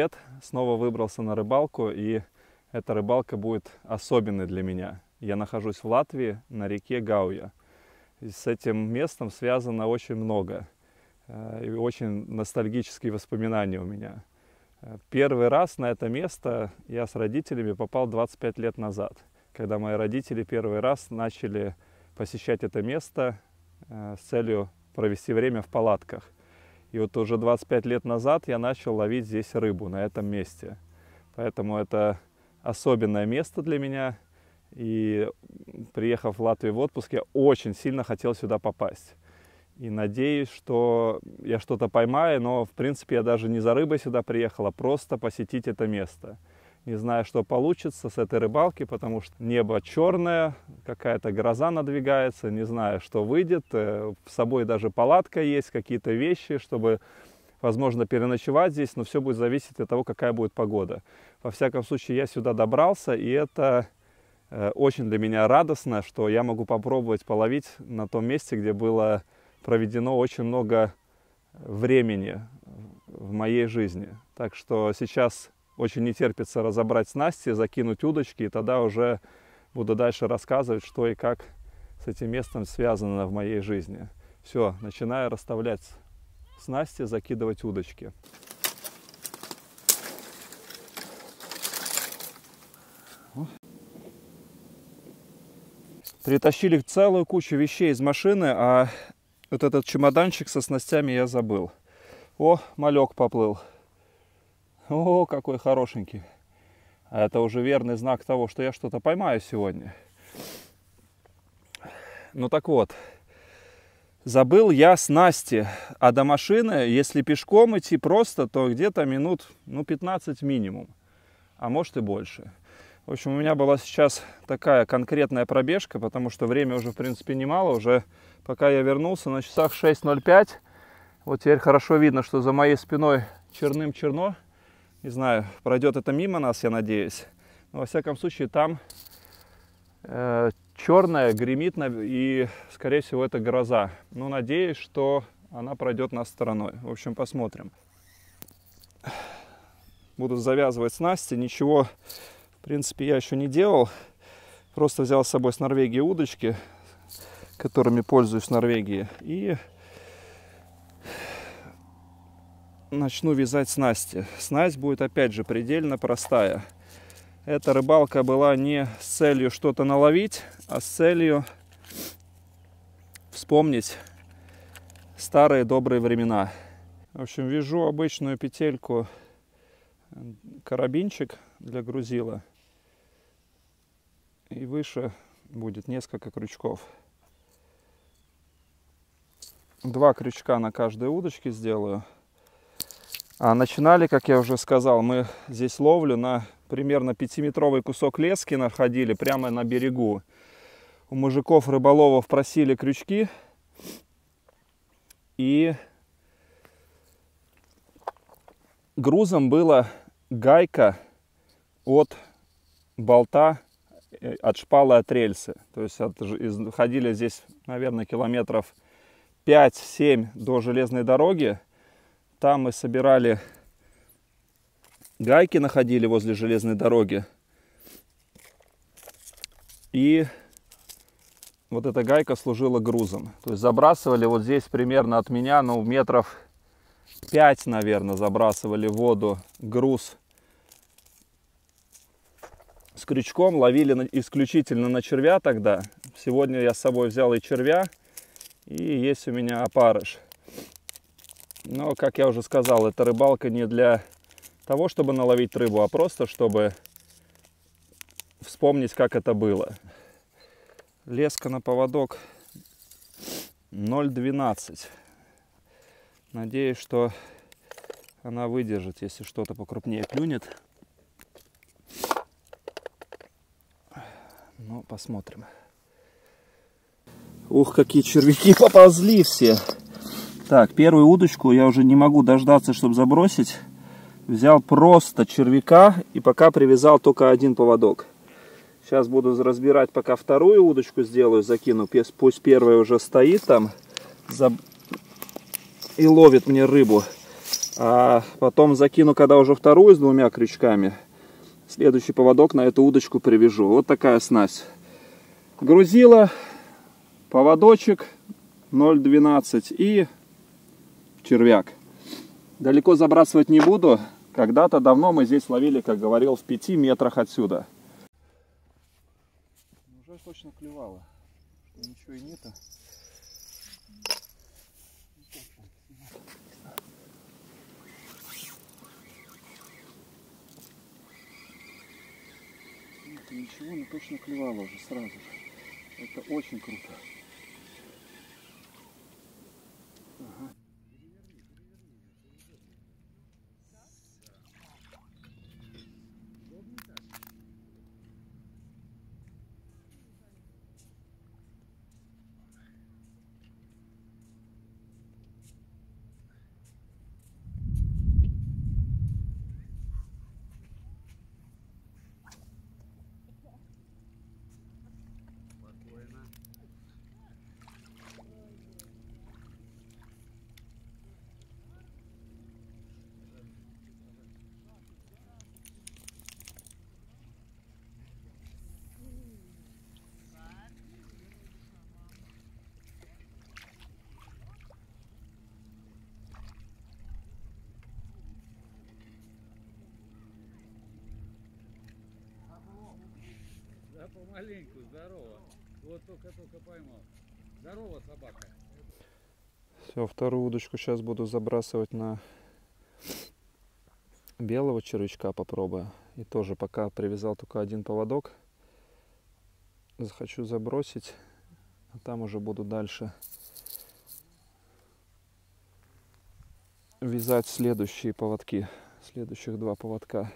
привет! Снова выбрался на рыбалку, и эта рыбалка будет особенной для меня. Я нахожусь в Латвии на реке Гауя. И с этим местом связано очень много. И очень ностальгические воспоминания у меня. Первый раз на это место я с родителями попал 25 лет назад, когда мои родители первый раз начали посещать это место с целью провести время в палатках. И вот уже 25 лет назад я начал ловить здесь рыбу, на этом месте. Поэтому это особенное место для меня. И приехав в Латвию в отпуск, я очень сильно хотел сюда попасть. И надеюсь, что я что-то поймаю, но в принципе я даже не за рыбой сюда приехал, а просто посетить это место. Не знаю, что получится с этой рыбалки, потому что небо черное, какая-то гроза надвигается, не знаю, что выйдет. С собой даже палатка есть, какие-то вещи, чтобы, возможно, переночевать здесь, но все будет зависеть от того, какая будет погода. Во всяком случае, я сюда добрался, и это очень для меня радостно, что я могу попробовать половить на том месте, где было проведено очень много времени в моей жизни. Так что сейчас очень не терпится разобрать снасти, закинуть удочки, и тогда уже буду дальше рассказывать, что и как с этим местом связано в моей жизни. Все, начинаю расставлять снасти, закидывать удочки. Притащили целую кучу вещей из машины, а вот этот чемоданчик со снастями я забыл. О, малек поплыл. О, какой хорошенький. А это уже верный знак того, что я что-то поймаю сегодня. Ну так вот, забыл я снасти. А до машины, если пешком идти просто, то где-то минут 15 минимум. А может и больше. В общем, у меня была сейчас такая конкретная пробежка, потому что время уже, в принципе, немало. Уже пока я вернулся, на часах 6:05. Вот теперь хорошо видно, что за моей спиной черным-черно. Не знаю, пройдет это мимо нас, я надеюсь. Но, во всяком случае, там черная, гремит, и, скорее всего, это гроза. Но надеюсь, что она пройдет нас стороной. В общем, посмотрим. Буду завязывать снасти. Ничего, в принципе, я еще не делал. Просто взял с собой с Норвегии удочки, которыми пользуюсь в Норвегии. И начну вязать снасти. Снасть будет, опять же, предельно простая. Эта рыбалка была не с целью что-то наловить, а с целью вспомнить старые добрые времена. В общем, вяжу обычную петельку, карабинчик для грузила. И выше будет несколько крючков. 2 крючка на каждой удочке сделаю. А начинали, как я уже сказал, мы здесь ловлю на примерно 5-метровый кусок лески находили прямо на берегу. У мужиков-рыболовов просили крючки. И грузом была гайка от болта, от шпалы, от рельсы. То есть ходили здесь, наверное, километров 5-7 до железной дороги. Там мы собирали гайки, находили возле железной дороги. И вот эта гайка служила грузом. То есть забрасывали вот здесь примерно от меня, метров 5, наверное, забрасывали в воду груз с крючком. Ловили исключительно на червя тогда. Сегодня я с собой взял и червя, и есть у меня опарыш. Но, как я уже сказал, эта рыбалка не для того, чтобы наловить рыбу, а просто, чтобы вспомнить, как это было. Леска на поводок 0,12. Надеюсь, что она выдержит, если что-то покрупнее клюнет. Ну, посмотрим. Ух, какие червяки поползли все. Так, первую удочку я уже не могу дождаться, чтобы забросить. Взял просто червяка и пока привязал только один поводок. Сейчас буду разбирать, пока вторую удочку сделаю, закину. Пусть первая уже стоит там и ловит мне рыбу. А потом закину, когда уже вторую с 2 крючками, следующий поводок на эту удочку привяжу. Вот такая снасть. Грузила, поводочек 0,12 и червяк. Далеко забрасывать не буду. Когда-то давно мы здесь ловили, как говорил, в 5 метрах отсюда. Уже точно клевало. Ничего и нет-то. Ничего, но точно клевало уже сразу же. Это очень круто. Ага. Да помаленьку, здорово. Вот только поймал. Здорово, собака. Все, вторую удочку сейчас буду забрасывать на белого червячка, попробую. И тоже пока привязал только один поводок. Хочу забросить, а там уже буду дальше вязать следующие поводки, следующих 2 поводка.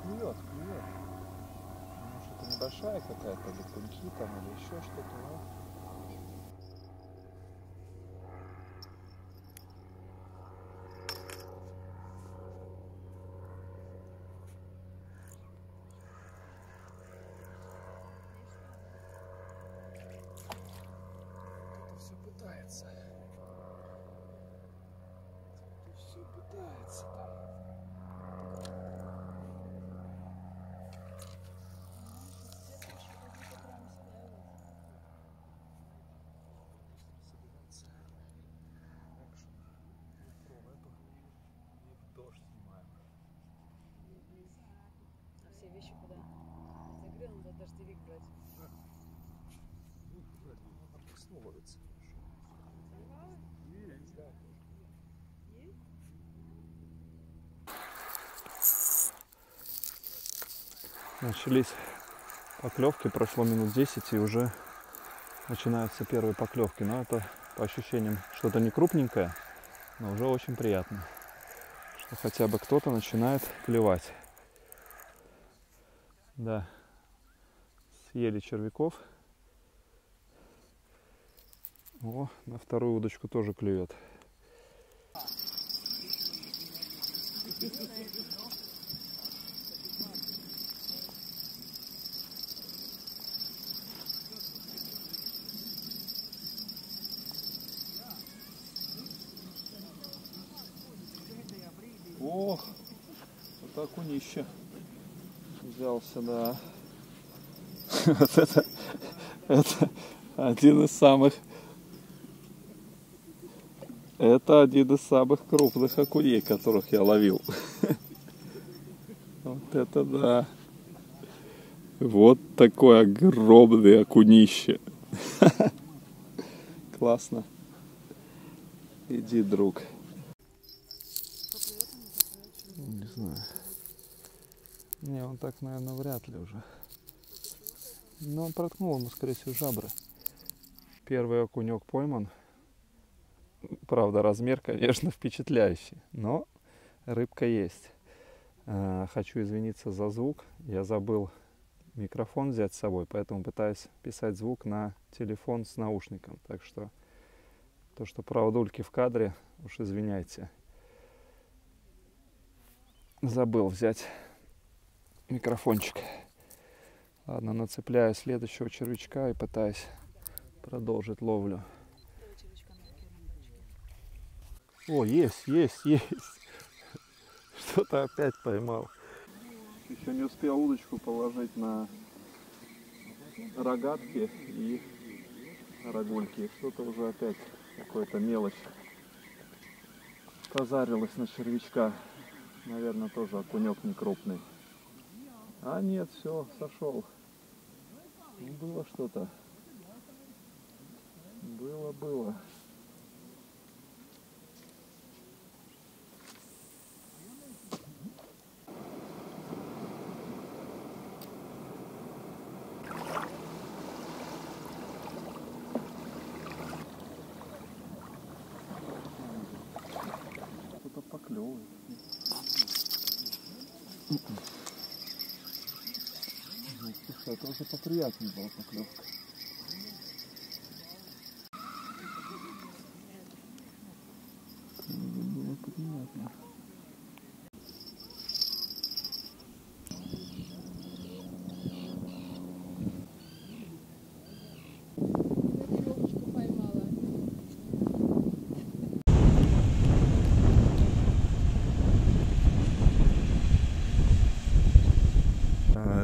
Клюет. Может, это небольшая какая-то, или куньки там, или еще что-то, но... Это все пытается. Все вещи куда? Закрыл, надо дождевик брать. Обосновывается. Начались поклевки, прошло минут 10 и уже начинаются первые поклевки. Но это по ощущениям что-то не крупненькое, но уже очень приятно, что хотя бы кто-то начинает клевать. Да, съели червяков. О, на вторую удочку тоже клюет. Ох, вот окунище взялся, да. Вот это один из самых Это один из самых крупных окуней, которых я ловил. Вот это да. Вот такое огромное окунище. Классно. Иди, друг. Не знаю. Не, он так, наверное, вряд ли уже. Но он проткнул ему, скорее всего, жабры. Первый окунек пойман. Правда, размер, конечно, впечатляющий, но рыбка есть. Хочу извиниться за звук. Я забыл микрофон взять с собой, поэтому пытаюсь писать звук на телефон с наушником. Так что то, что правдульки в кадре, уж извиняйте. Забыл взять микрофончик. Ладно, нацепляю следующего червячка и пытаюсь продолжить ловлю. О, есть. Что-то опять поймал. Еще не успел удочку положить на рогатки и рогульки. Что-то уже опять какая-то мелочь позарилась на червячка. Наверное, тоже окунек не крупный. А нет, все, сошел. Было что-то. Было. Что-то поклевывает. Это уже поприятнее была поклевка. Было приятно.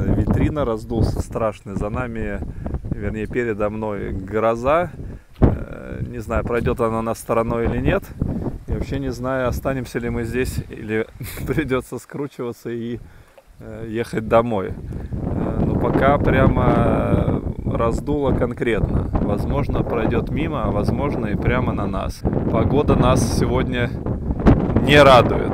Витрина раздулся страшный. За нами, вернее, передо мной гроза. Не знаю, пройдет она нас стороной или нет. И вообще не знаю, останемся ли мы здесь или придется скручиваться и ехать домой. Но пока прямо раздуло конкретно. Возможно, пройдет мимо, а возможно и прямо на нас. Погода нас сегодня не радует.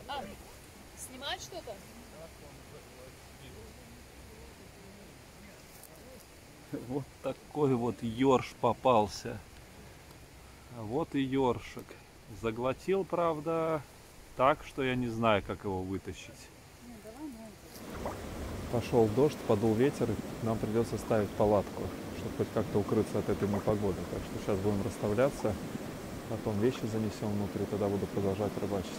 А, снимать что-то? Вот такой вот ёрш попался. А вот и ёршик. Заглотил, правда, так, что я не знаю, как его вытащить. Пошел дождь, подул ветер, и нам придется ставить палатку, чтобы хоть как-то укрыться от этой непогоды. Так что сейчас будем расставляться, потом вещи занесем внутрь, и тогда буду продолжать рыбачить.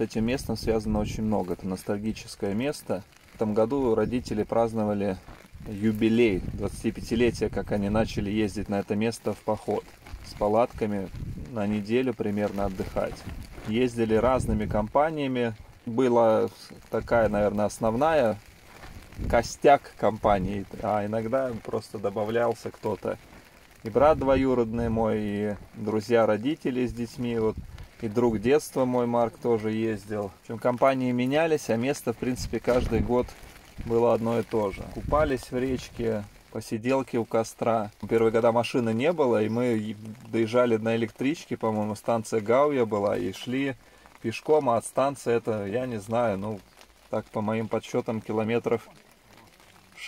с этим местом связано очень много. Это ностальгическое место. В этом году родители праздновали юбилей, 25-летие, как они начали ездить на это место в поход. С палатками на неделю примерно отдыхать. Ездили разными компаниями. Была такая, наверное, основная костяк компании, а иногда просто добавлялся кто-то. И брат двоюродный мой, и друзья родителей с детьми, вот, и друг детства мой Марк тоже ездил. В общем, компании менялись, а место, в принципе, каждый год было одно и то же. Купались в речке, посиделки у костра. В первые года машины не было, и мы доезжали на электричке, по-моему, станция Гауя была, и шли пешком, а от станции это, я не знаю, ну, так по моим подсчетам, километров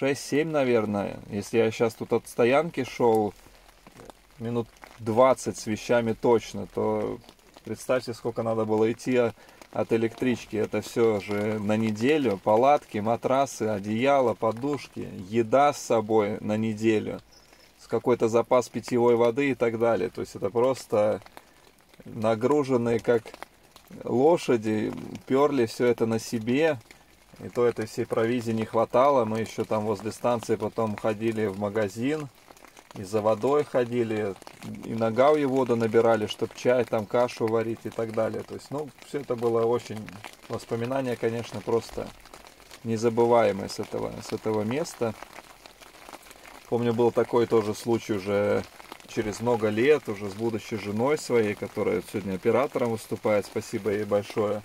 6-7, наверное. Если я сейчас тут от стоянки шел минут 20 с вещами точно, то представьте, сколько надо было идти от электрички. Это все же на неделю. Палатки, матрасы, одеяло, подушки, еда с собой на неделю, с какой-то запас питьевой воды и так далее. То есть это просто нагруженные как лошади, перли все это на себе. И то этой всей провизии не хватало. Мы еще там возле станции потом ходили в магазин. И за водой ходили. И на Гауе воду набирали, чтобы чай, там кашу варить и так далее. То есть, ну, все это было очень... Воспоминания, конечно, просто незабываемые с этого места. Помню, был такой тоже случай уже через много лет, уже с будущей женой своей, которая сегодня оператором выступает. Спасибо ей большое.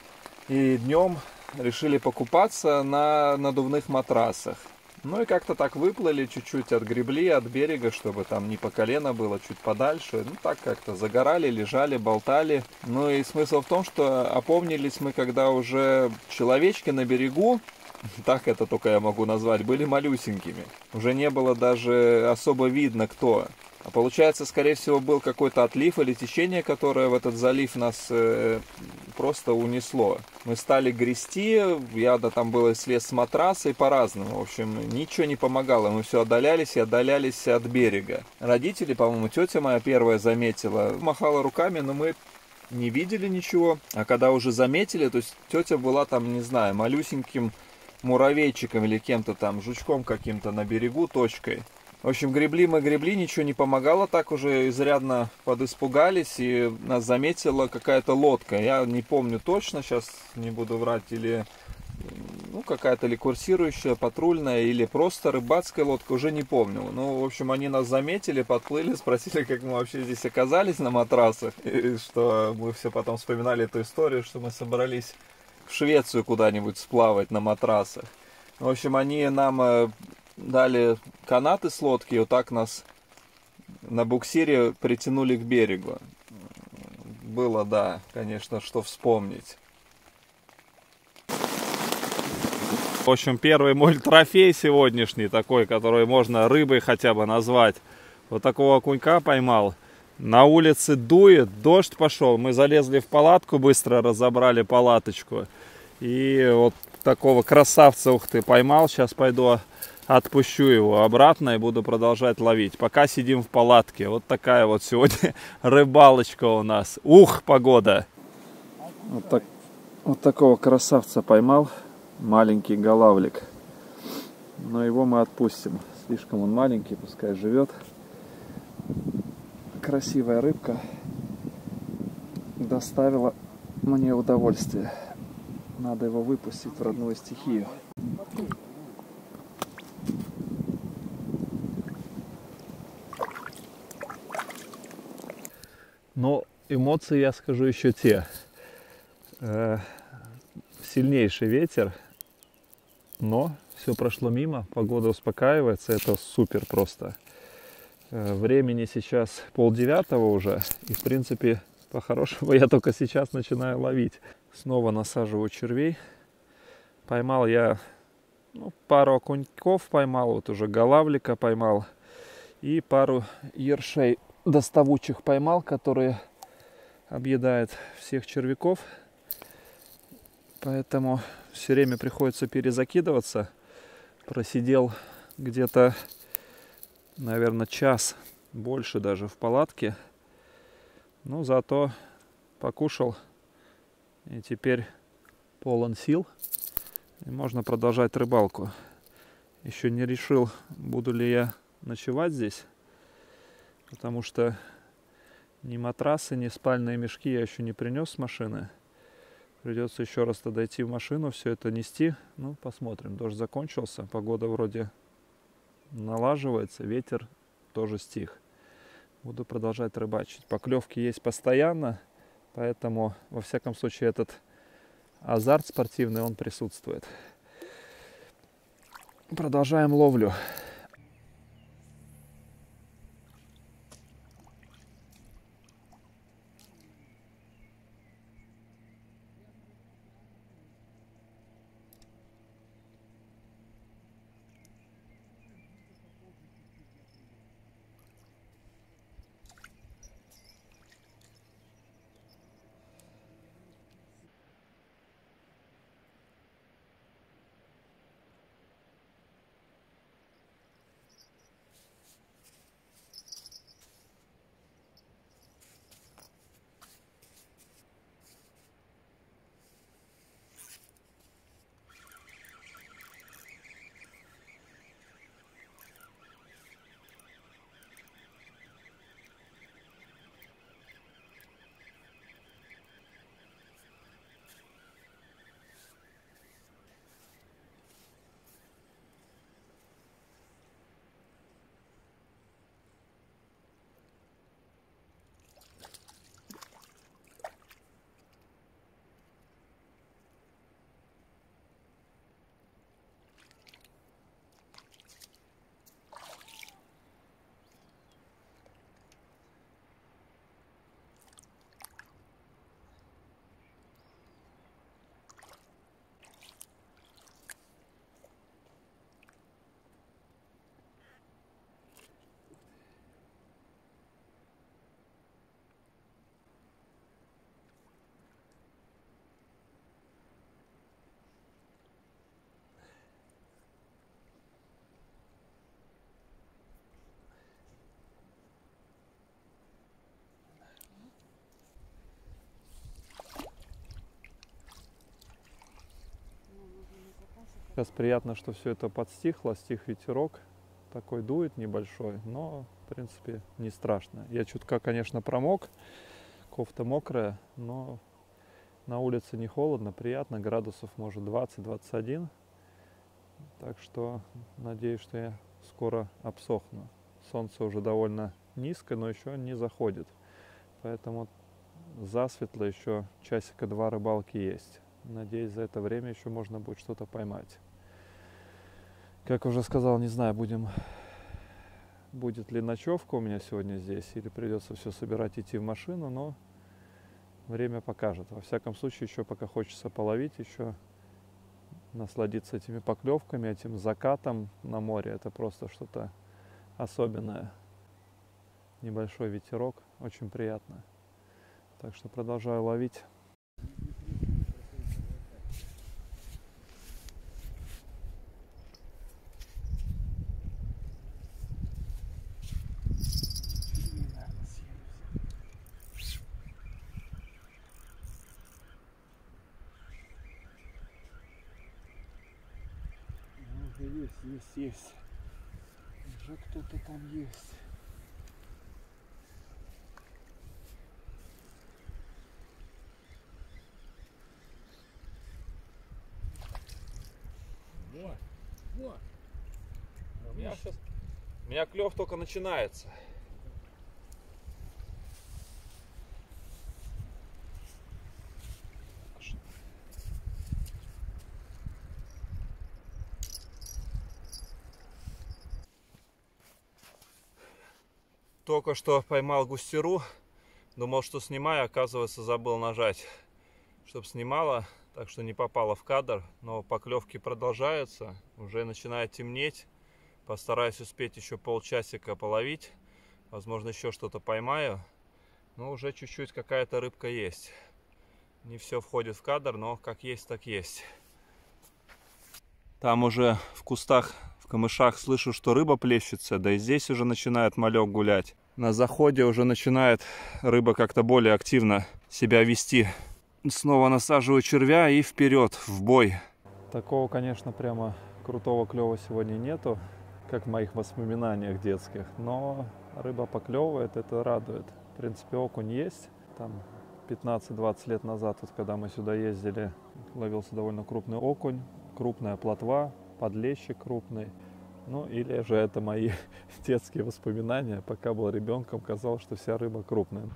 И днем решили покупаться на надувных матрасах. Ну и как-то так выплыли, чуть-чуть отгребли от берега, чтобы там не по колено было, чуть подальше. Ну так как-то загорали, лежали, болтали. Ну и смысл в том, что опомнились мы, когда уже человечки на берегу, так это только я могу назвать, были малюсенькими. Уже не было даже особо видно кто. А получается, скорее всего, был какой-то отлив или течение, которое в этот залив нас просто унесло. Мы стали грести, я там было слез с матраса и по-разному. В общем, ничего не помогало. Мы все отдалялись и отдалялись от берега. Родители, по-моему, тетя моя первая заметила, махала руками, но мы не видели ничего. А когда уже заметили, то есть тетя была там, не знаю, малюсеньким муравейчиком или кем-то там, жучком каким-то на берегу, точкой. В общем, гребли мы, ничего не помогало, так уже изрядно подиспугались, и нас заметила какая-то лодка. Я не помню точно, сейчас не буду врать, или ну, какая-то ли курсирующая, патрульная, или просто рыбацкая лодка, уже не помню. Ну, в общем, они нас заметили, подплыли, спросили, как мы вообще здесь оказались на матрасах, и что мы все потом вспоминали эту историю, что мы собрались в Швецию куда-нибудь сплавать на матрасах. В общем, они нам дали канаты с лодки, и вот так нас на буксире притянули к берегу. Было, да, конечно, что вспомнить. В общем, первый мой трофей сегодняшний, такой, который можно рыбой хотя бы назвать. Вот такого окунька поймал. На улице дует, дождь пошел. Мы залезли в палатку, быстро разобрали палаточку. И вот такого красавца, ух ты, поймал. Сейчас пойду отпущу его обратно и буду продолжать ловить. Пока сидим в палатке. Вот такая вот сегодня рыбалочка у нас. Ух, погода! Вот такого красавца поймал. Маленький голавлик. Но его мы отпустим. Слишком он маленький, пускай живет. Красивая рыбка. Доставила мне удовольствие. Надо его выпустить в родную стихию. Но эмоции, я скажу, еще те. Сильнейший ветер, но все прошло мимо, погода успокаивается, это супер просто. Времени сейчас 8:30 уже, и в принципе, по-хорошему, я только сейчас начинаю ловить. Снова насаживаю червей. Поймал я пару окуньков, поймал, вот уже голавлика поймал, и пару ершей доставучих поймал, которые объедают всех червяков. Поэтому все время приходится перезакидываться. Просидел где-то, наверное, час, больше даже в палатке. Но зато покушал. И теперь полон сил. И можно продолжать рыбалку. Еще не решил, буду ли я ночевать здесь. Потому что ни матрасы, ни спальные мешки я еще не принес с машины. Придется еще раз тогда идти в машину, все это нести. Ну, посмотрим. Дождь закончился, погода вроде налаживается, ветер тоже стих. Буду продолжать рыбачить. Поклевки есть постоянно, поэтому, во всяком случае, этот азарт спортивный, он присутствует. Продолжаем ловлю. Сейчас приятно, что все это подстихло, стих ветерок, такой дует небольшой, но в принципе не страшно. Я чутка, конечно, промок, кофта мокрая, но на улице не холодно, приятно, градусов может 20-21. Так что надеюсь, что я скоро обсохну. Солнце уже довольно низко, но еще не заходит. Поэтому засветло еще часика 2 рыбалки есть. Надеюсь, за это время еще можно будет что-то поймать. Как уже сказал, не знаю, будет ли ночевка у меня сегодня здесь, или придется все собирать, идти в машину, но время покажет. Во всяком случае, еще пока хочется половить, еще насладиться этими поклевками, этим закатом на море. Это просто что-то особенное. Небольшой ветерок, очень приятно. Так что продолжаю ловить. Есть. Уже кто-то там есть. Вот. У меня клев только начинается. Только что поймал густеру, думал, что снимаю, оказывается, забыл нажать, чтобы снимала, так что не попала в кадр. Но поклевки продолжаются, уже начинает темнеть. Постараюсь успеть еще полчасика половить, возможно, еще что-то поймаю. Но уже чуть-чуть какая-то рыбка есть. Не все входит в кадр, но как есть, так есть. Там уже в кустах, в камышах слышу, что рыба плещется, да и здесь уже начинает малек гулять. На заходе уже начинает рыба как-то более активно себя вести. Снова насаживаю червя и вперед, в бой. Такого, конечно, прямо крутого клёва сегодня нету, как в моих воспоминаниях детских. Но рыба поклевывает, это радует. В принципе, окунь есть. Там 15-20 лет назад, вот, когда мы сюда ездили, ловился довольно крупный окунь, крупная плотва, подлещик крупный. Ну, или же это мои детские воспоминания. Пока был ребенком, казалось, что вся рыба крупная.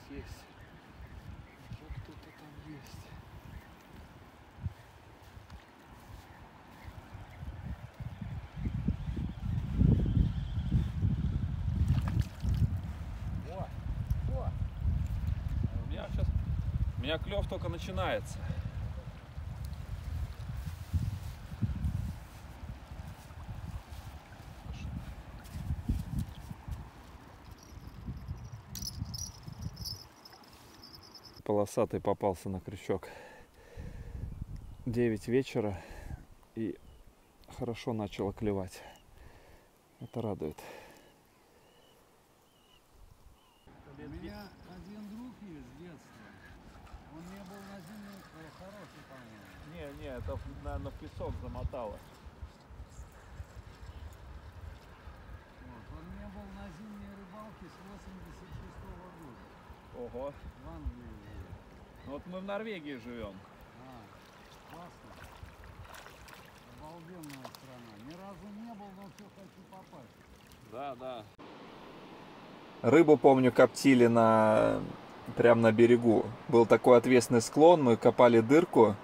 Есть. Уже кто-то там есть. У меня клев только начинается. Полосатый попался на крючок. 9 вечера и хорошо начало клевать. Это радует. У меня один друг есть с детства. Он не был на зимнем, хороший, по-моему. Не, это, наверное, в песок замотало. Вот. Он не был на зимней рыбалке с 86-го года. Ого. В Англии живет. Ну вот мы в Норвегии живем. Классно. Обалденная страна. Ни разу не был, но все хочу попасть. Да. Рыбу, помню, коптили прямо на берегу. Был такой отвесный склон, мы копали дырку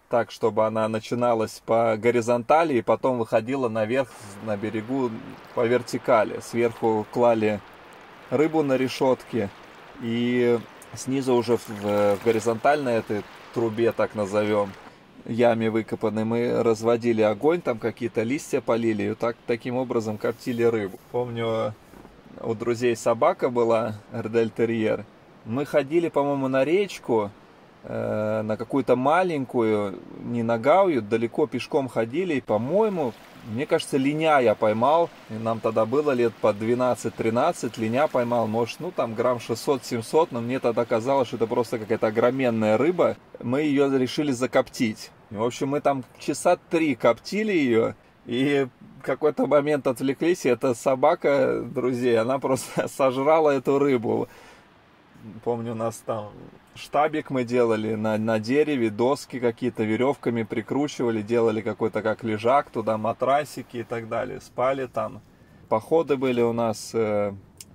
так, чтобы она начиналась по горизонтали и потом выходила наверх на берегу по вертикали. Сверху клали рыбу на решетки и снизу уже в горизонтальной этой трубе, так назовем, яме выкопанной, мы разводили огонь, там какие-то листья полили и таким образом коптили рыбу. Помню, у друзей собака была, эрдельтерьер. Мы ходили, по-моему, на речку, на какую-то маленькую, не на Гаую, далеко пешком ходили. И, по-моему, мне кажется, линя я поймал. И нам тогда было лет по 12-13. Линя поймал, может, там грамм 600-700. Но мне тогда казалось, что это просто какая-то огроменная рыба. Мы ее решили закоптить. В общем, мы там часа 3 коптили ее. И в какой-то момент отвлеклись, и эта собака, друзей, она просто сожрала эту рыбу. Помню, у нас там штабик мы делали на дереве, доски какие-то веревками прикручивали, делали какой-то как лежак, туда матрасики и так далее. Спали там. Походы были у нас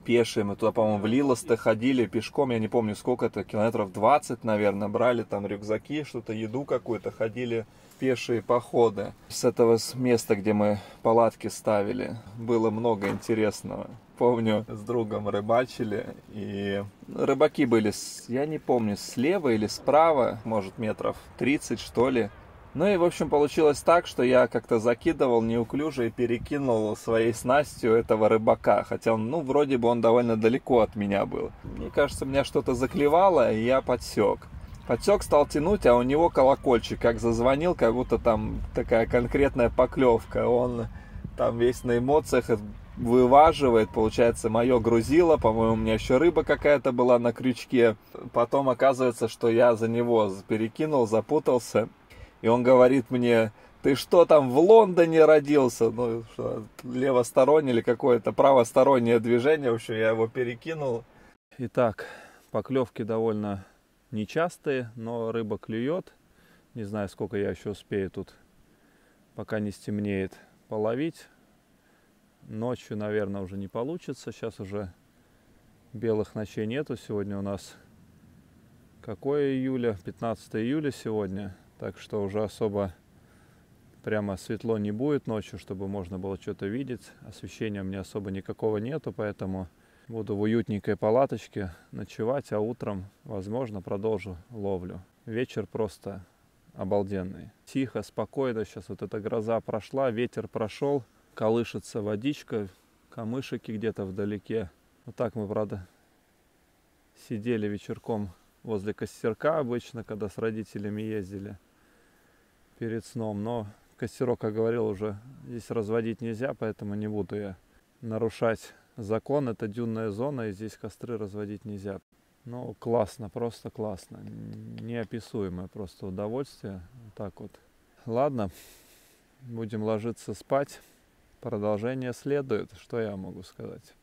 пешие, мы туда, по-моему, в Лилосте ходили пешком, я не помню сколько это, километров 20, наверное, брали там рюкзаки, что-то, еду какую-то, ходили пешие походы. С этого места, где мы палатки ставили, было много интересного. Помню, с другом рыбачили, и рыбаки были, я не помню, слева или справа, может, метров 30, что ли. Ну и, в общем, получилось так, что я как-то закидывал неуклюже и перекинул своей снастью этого рыбака. Хотя он, вроде бы он довольно далеко от меня был. Мне кажется, меня что-то заклевало, и я подсек. Подсек, стал тянуть, а у него колокольчик как зазвонил, как будто там такая конкретная поклевка. Он там весь на эмоциях вываживает, получается, мое грузило, по-моему, у меня еще рыба какая-то была на крючке. Потом оказывается, что я за него перекинул, запутался. И он говорит мне: ты что там в Лондоне родился? Что, левостороннее или какое-то правостороннее движение, в общем, я его перекинул. Итак, поклевки довольно нечастые, но рыба клюет. Не знаю, сколько я еще успею тут, пока не стемнеет, половить. Ночью, наверное, уже не получится. Сейчас уже белых ночей нету. Сегодня у нас какое июля? 15 июля сегодня. Так что уже особо прямо светло не будет ночью, чтобы можно было что-то видеть. Освещения у меня особо никакого нету, поэтому буду в уютненькой палаточке ночевать, а утром, возможно, продолжу ловлю. Вечер просто обалденный. Тихо, спокойно. Сейчас вот эта гроза прошла, ветер прошел. Колышется водичка, камышики где-то вдалеке. Вот так мы, правда, сидели вечерком возле костерка обычно, когда с родителями ездили перед сном. Но костерок, как говорил, уже здесь разводить нельзя, поэтому не буду я нарушать закон. Это дюнная зона, и здесь костры разводить нельзя. Ну, классно, просто классно. Неописуемое просто удовольствие. Вот так вот. Ладно, будем ложиться спать. Продолжение следует. Что я могу сказать?